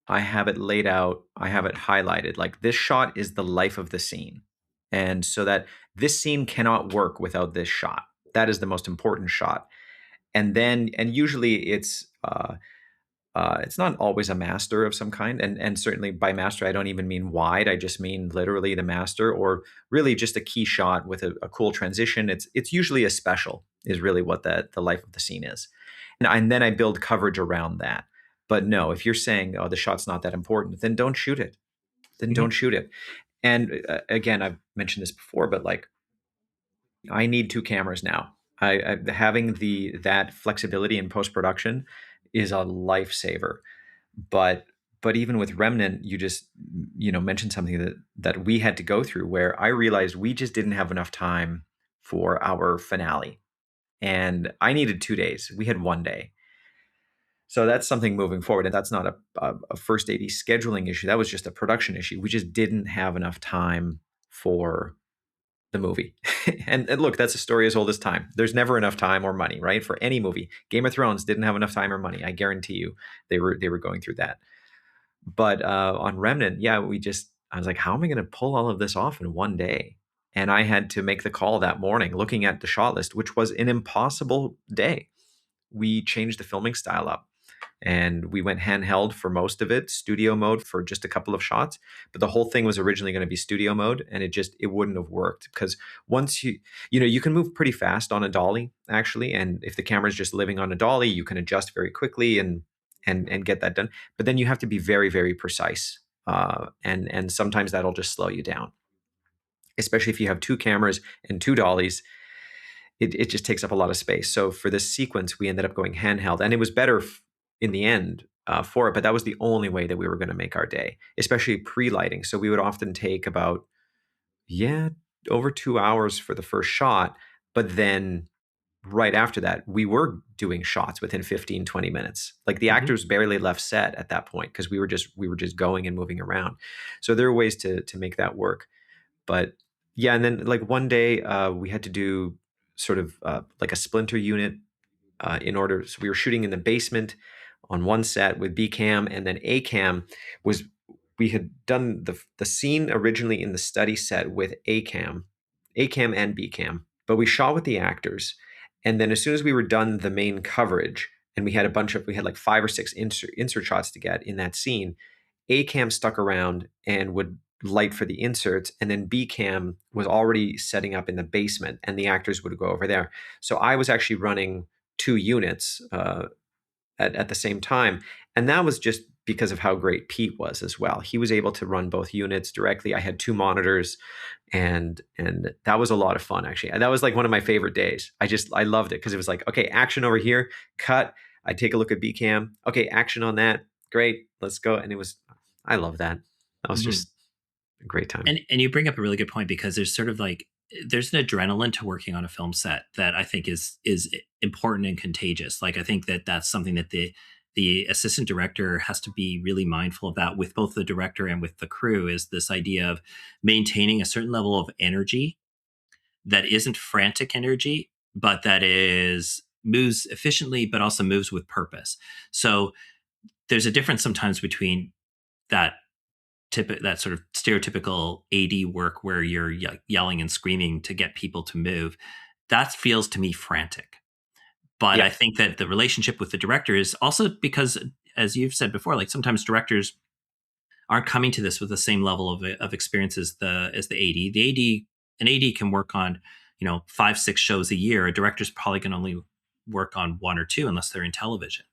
I have it laid out, I have it highlighted. Like this shot is the life of the scene. And so that this scene cannot work without this shot. That is the most important shot. And usually it's not always a master of some kind, and certainly by master I don't even mean wide. I just mean literally the master, or really just a key shot with a cool transition. It's usually a special is really what the life of the scene is, and then I build coverage around that. But no, if you're saying, oh, the shot's not that important, then don't shoot it. Then don't Mhm. shoot it. And again, I've mentioned this before, but like I need two cameras now. Having the that flexibility in post production is a lifesaver. But even with Remnant, you just mentioned something that we had to go through, where I realized we just didn't have enough time for our finale, and I needed 2 days. We had 1 day. So that's something moving forward, and that's not a first AD scheduling issue. That was just a production issue. We just didn't have enough time for the movie. And look, that's a story as old as time. There's never enough time or money, right? For any movie. Game of Thrones didn't have enough time or money. I guarantee you, they were going through that. But on Remnant, yeah, I was like, how am I going to pull all of this off in 1 day? And I had to make the call that morning, looking at the shot list, which was an impossible day. We changed the filming style up, and we went handheld for most of it, studio mode for just a couple of shots. But the whole thing was originally going to be studio mode, and it wouldn't have worked, because once you can move pretty fast on a dolly actually, and if the camera's just living on a dolly, you can adjust very quickly and get that done. But then you have to be very, very precise, and sometimes that'll just slow you down, especially if you have two cameras and two dollies. It just takes up a lot of space. So for this sequence, we ended up going handheld, and it was better in the end for it. But that was the only way that we were going to make our day, especially pre-lighting. So we would often take about, yeah, over 2 hours for the first shot, but then right after that, we were doing shots within 15, 20 minutes. Like the Mhm. actors barely left set at that point, because we were just going and moving around. So there are ways to make that work. But yeah, and then like 1 day, we had to do sort of like a splinter unit, in order. So we were shooting in the basement on one set with B cam, and then A cam was we had done the scene originally in the study set with A cam and B cam, but we shot with the actors, and then as soon as we were done the main coverage, and we had like 5 or 6 insert shots to get in that scene. A cam stuck around and would light for the inserts, and then B cam was already setting up in the basement, and the actors would go over there. So I was actually running 2 units at the same time, and that was just because of how great Pete was as well. He was able to run both units directly. I had 2 monitors, and that was a lot of fun actually. That was like one of my favorite days. I loved it, because it was like, okay, action over here, cut. I take a look at B cam. Okay, action on that. Great, let's go. And it was, I love that. That was Mhm. just a great time. And you bring up a really good point, because there's sort of like, there's an adrenaline to working on a film set that I think is important and contagious. Like, I think that that's something that the assistant director has to be really mindful of, that with both the director and with the crew, is this idea of maintaining a certain level of energy that isn't frantic energy, but that is moves efficiently, but also moves with purpose. So there's a difference sometimes between that that sort of stereotypical AD work where you're yelling and screaming to get people to move. That feels to me frantic. But I Yeah, think that the relationship with the director is also because, as you've said before, like sometimes directors aren't coming to this with the same level of experience as the AD. The AD An AD can work on 5 6 shows a year. A director's probably going to only work on one or two unless they're in television,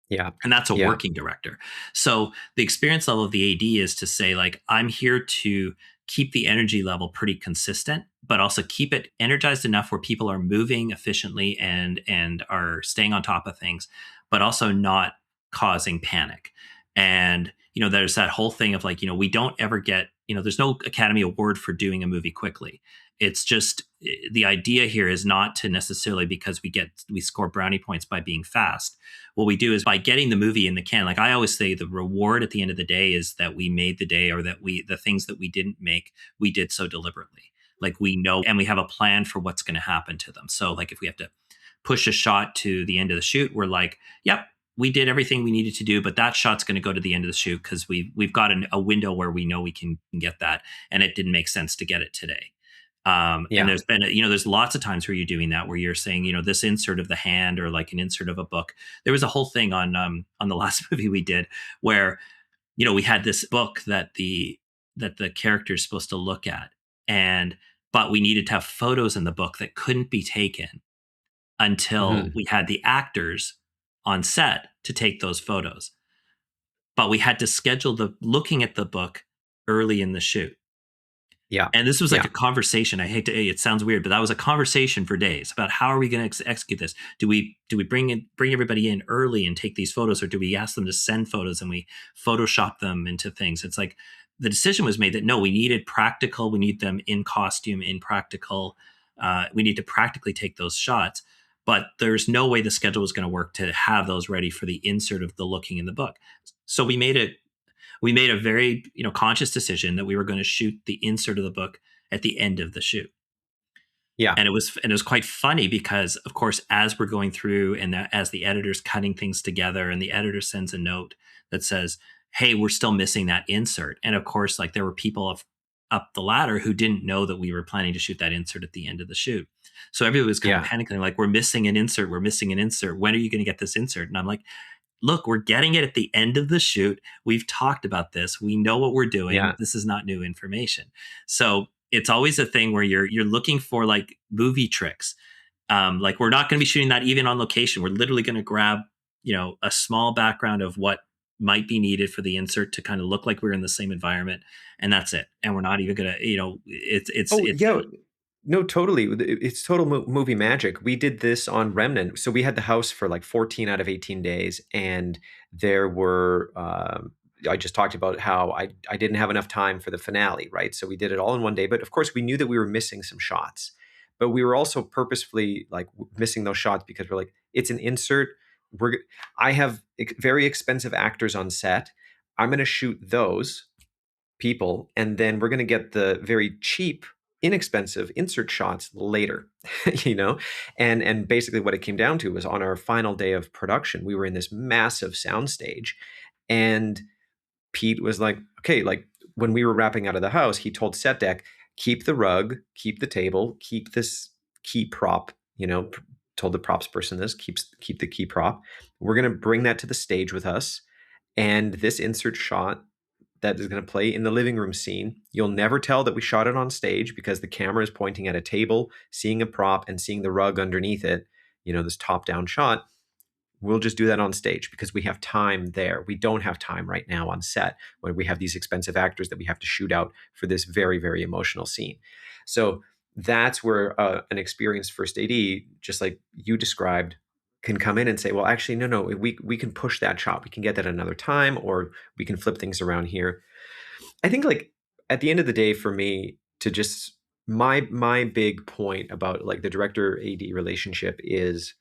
yeah, and that's a yeah, working director. So the experience level of the AD is to say, like, I'm here to keep the energy level pretty consistent, but also keep it energized enough where people are moving efficiently and are staying on top of things, but also not causing panic. And there's that whole thing of like, we don't ever get, there's no Academy Award for doing a movie quickly. It's just the idea here is not to necessarily because we score brownie points by being fast. What we do is by getting the movie in the can. Like I always say, the reward at the end of the day is that we made the day, or that the things that we didn't make, we did so deliberately. Like we know and we have a plan for what's going to happen to them. So like if we have to push a shot to the end of the shoot, we're like, yep, we did everything we needed to do, but that shot's going to go to the end of the shoot because we've got a window where we know we can get that, and it didn't make sense to get it today. And Yeah. there's been, there's lots of times where you're doing that, where you're saying, this insert of the hand or like an insert of a book. There was a whole thing on the last movie we did where, we had this book that the character is supposed to look at, but we needed to have photos in the book that couldn't be taken until Hmm. we had the actors on set to take those photos. But we had to schedule the looking at the book early in the shoot. Yeah. And this was like Yeah. a conversation. I hate to, it sounds weird, but that was a conversation for days about how are we going to execute this? Do we bring everybody in early and take these photos, or do we ask them to send photos and we Photoshop them into things? It's like the decision was made that no, we needed practical. We need them in costume, in practical. We need to practically take those shots, but there's no way the schedule was going to work to have those ready for the insert of the looking in the book. So we made a very conscious decision that we were going to shoot the insert of the book at the end of the shoot. Yeah. And it was quite funny because of course as we're going through and as the editor's cutting things together, and the editor sends a note that says, hey, we're still missing that insert. And of course, like there were people up the ladder who didn't know that we were planning to shoot that insert at the end of the shoot. So everybody was kind of Yeah. panicking, like, we're missing an insert, we're missing an insert, when are you going to get this insert? And I'm like, look, we're getting it at the end of the shoot. We've talked about this. We know what we're doing. Yeah. This is not new information. So it's always a thing where you're looking for like movie tricks. Like we're not going to be shooting that even on location. We're literally going to grab, a small background of what might be needed for the insert to kind of look like we're in the same environment, and that's it. And we're not even going to, Oh, it's yeah. No, totally. It's total movie magic. We did this on Remnant. So we had the house for like 14 out of 18 days. And there were, I just talked about how I didn't have enough time for the finale, right? So we did it all in one day. But of course, we knew that we were missing some shots. But we were also purposefully like missing those shots because we're like, it's an insert. I have very expensive actors on set. I'm going to shoot those people, and then we're going to get the very cheap, inexpensive insert shots later. you know and basically what it came down to was on our final day of production, we were in this massive soundstage, and Pete was like, okay, like when we were wrapping out of the house, he told set deck, keep the rug, keep the table, keep this key prop, told the props person this, keep the key prop. We're going to bring that to the stage with us, and this insert shot that is going to play in the living room scene, you'll never tell that we shot it on stage because the camera is pointing at a table, seeing a prop and seeing the rug underneath it, this top down shot. We'll just do that on stage because we have time there. We don't have time right now on set when we have these expensive actors that we have to shoot out for this very, very emotional scene. So that's where an experienced first AD, just like you described, can come in and say, well, actually, no, we can push that shot. We can get that another time, or we can flip things around here. I think like at the end of the day, for me, to just my big point about like the director AD relationship is,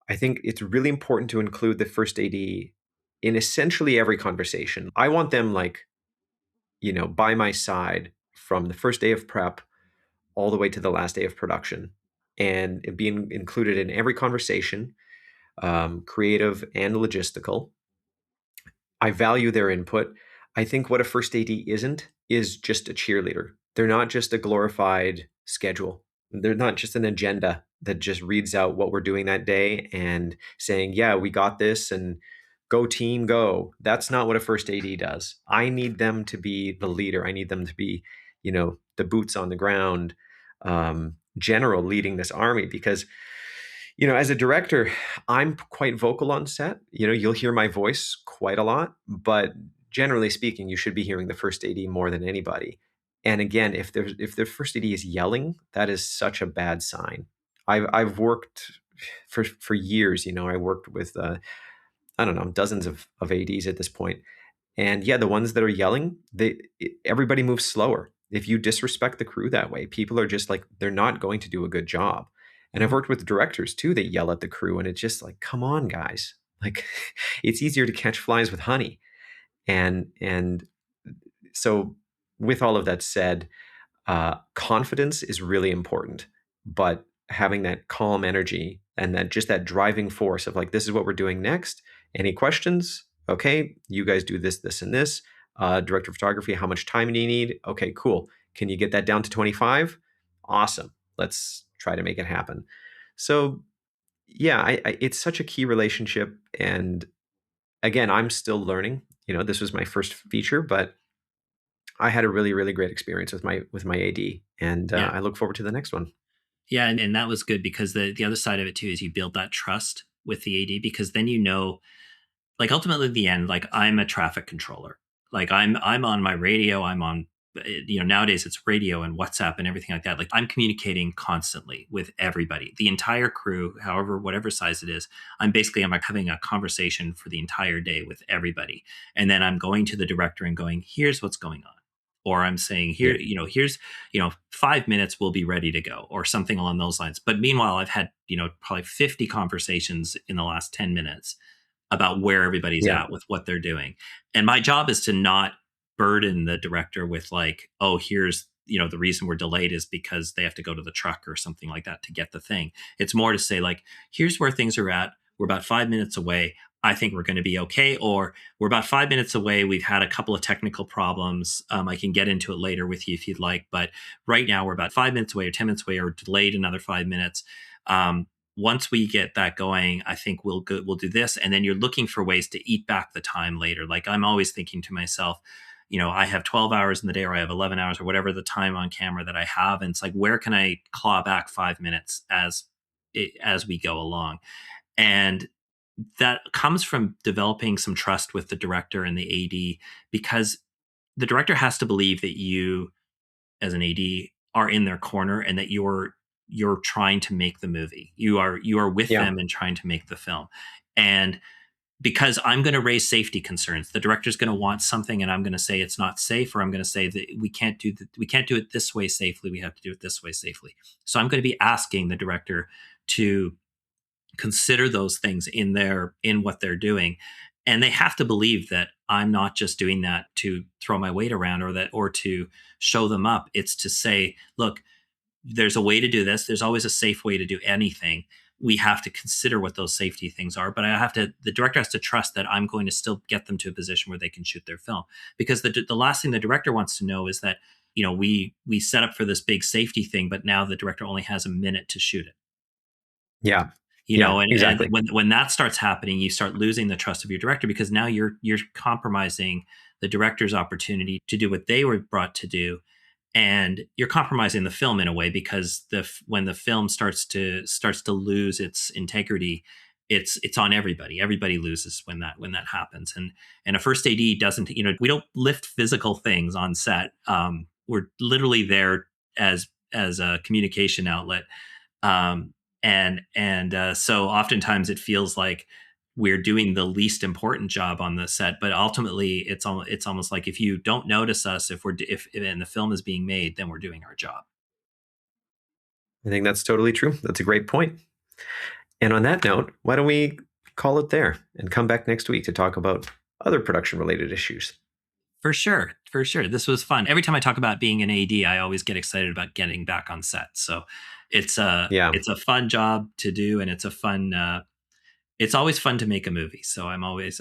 I think it's really important to include the first AD in essentially every conversation. I want them like, by my side from the first day of prep all the way to the last day of production, and it being included in every conversation, creative and logistical. I value their input. I think what a first AD isn't is just a cheerleader. They're not just a glorified schedule. They're not just an agenda that just reads out what we're doing that day and saying, yeah, we got this and go team, go. That's not what a first AD does. I need them to be the leader. I need them to be, the boots on the ground, general leading this army, because as a director, I'm quite vocal on set. You'll hear my voice quite a lot, but generally speaking, you should be hearing the first AD more than anybody. And again, if the first AD is yelling, that is such a bad sign. I've worked for years. I worked with I don't know, dozens of ADs at this point. And yeah, the ones that are yelling, everybody moves slower. If you disrespect the crew that way, people are just like, they're not going to do a good job. And I've worked with directors too that yell at the crew, and it's just like, come on, guys. Like, it's easier to catch flies with honey. And so, with all of that said, confidence is really important, but having that calm energy and that just that driving force of like, this is what we're doing next. Any questions? Okay, you guys do this, this, and this. Director of photography, how much time do you need? Okay, cool. Can you get that down to 25? Awesome. Let's try to make it happen. So, yeah, it's such a key relationship. And again, I'm still learning. This was my first feature, but I had a really, really great experience with my AD, and Yeah. I look forward to the next one. Yeah, and that was good because the other side of it too is you build that trust with the AD, because then like ultimately at the end, like I'm a traffic controller. Like I'm on my radio, I'm on nowadays it's radio and WhatsApp and everything like that. Like I'm communicating constantly with everybody, the entire crew, however whatever size it is. I'm like having a conversation for the entire day with everybody. And then I'm going to the director and going, here's what's going on. Or I'm saying Yeah, here's 5 minutes we'll be ready to go, or something along those lines. But meanwhile, I've had probably 50 conversations in the last 10 minutes about where everybody's yeah, at with what they're doing. And my job is to not burden the director with like, oh, here's, the reason we're delayed is because they have to go to the truck or something like that to get the thing. It's more to say like, here's where things are at. We're about 5 minutes away. I think we're going to be okay. Or we're about 5 minutes away. We've had a couple of technical problems. I can get into it later with you if you'd like. But right now we're about 5 minutes away or 10 minutes away or delayed another 5 minutes. Once we get that going, I think we'll do this. And then you're looking for ways to eat back the time later. Like I'm always thinking to myself, I have 12 hours in the day, or I have 11 hours, or whatever the time on camera that I have. And it's like, where can I claw back 5 minutes as we go along? And that comes from developing some trust with the director and the AD, because the director has to believe that you as an AD are in their corner and that you're trying to make the movie. You are with yeah, them and trying to make the film. And because I'm going to raise safety concerns, the director's going to want something and I'm going to say it's not safe, or I'm going to say that we can't do it this way safely. We have to do it this way safely. So I'm going to be asking the director to consider those things in what they're doing. And they have to believe that I'm not just doing that to throw my weight around or to show them up. It's to say, look, there's a way to do this. There's always a safe way to do anything. We have to consider what those safety things are, but the director has to trust that I'm going to still get them to a position where they can shoot their film. Because the last thing the director wants to know is that, we set up for this big safety thing, but now the director only has a minute to shoot it. yeah, yeah, And exactly. when that starts happening, you start losing the trust of your director, because now you're compromising the director's opportunity to do what they were brought to do, and you're compromising the film in a way, because when the film starts to lose its integrity, it's on everybody. Everybody loses when that happens. And a first AD doesn't, we don't lift physical things on set. We're literally there as a communication outlet. So oftentimes it feels like we're doing the least important job on the set, but ultimately it's almost like, if you don't notice us, if and the film is being made, then we're doing our job. I think that's totally true. That's a great point. And on that note, why don't we call it there and come back next week to talk about other production related issues? For sure, for sure. This was fun. Every time I talk about being an AD, I always get excited about getting back on set. So Yeah, it's a fun job to do, and it's always fun to make a movie. So I'm always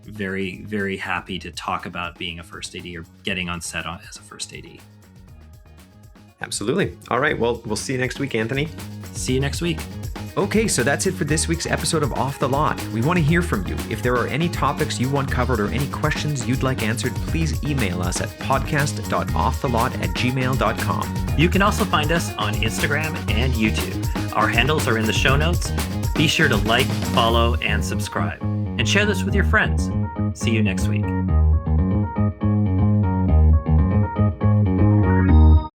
very, very happy to talk about being a first AD or getting on set as a first AD. absolutely. All right. Well, we'll see you next week, Anthony. See you next week. Okay, so that's it for this week's episode of Off the Lot. We want to hear from you. If there are any topics you want covered or any questions you'd like answered, please email us at podcast.offthelot@gmail.com. You can also find us on Instagram and YouTube. Our handles are in the show notes. Be sure to like, follow, and subscribe. And share this with your friends. See you next week.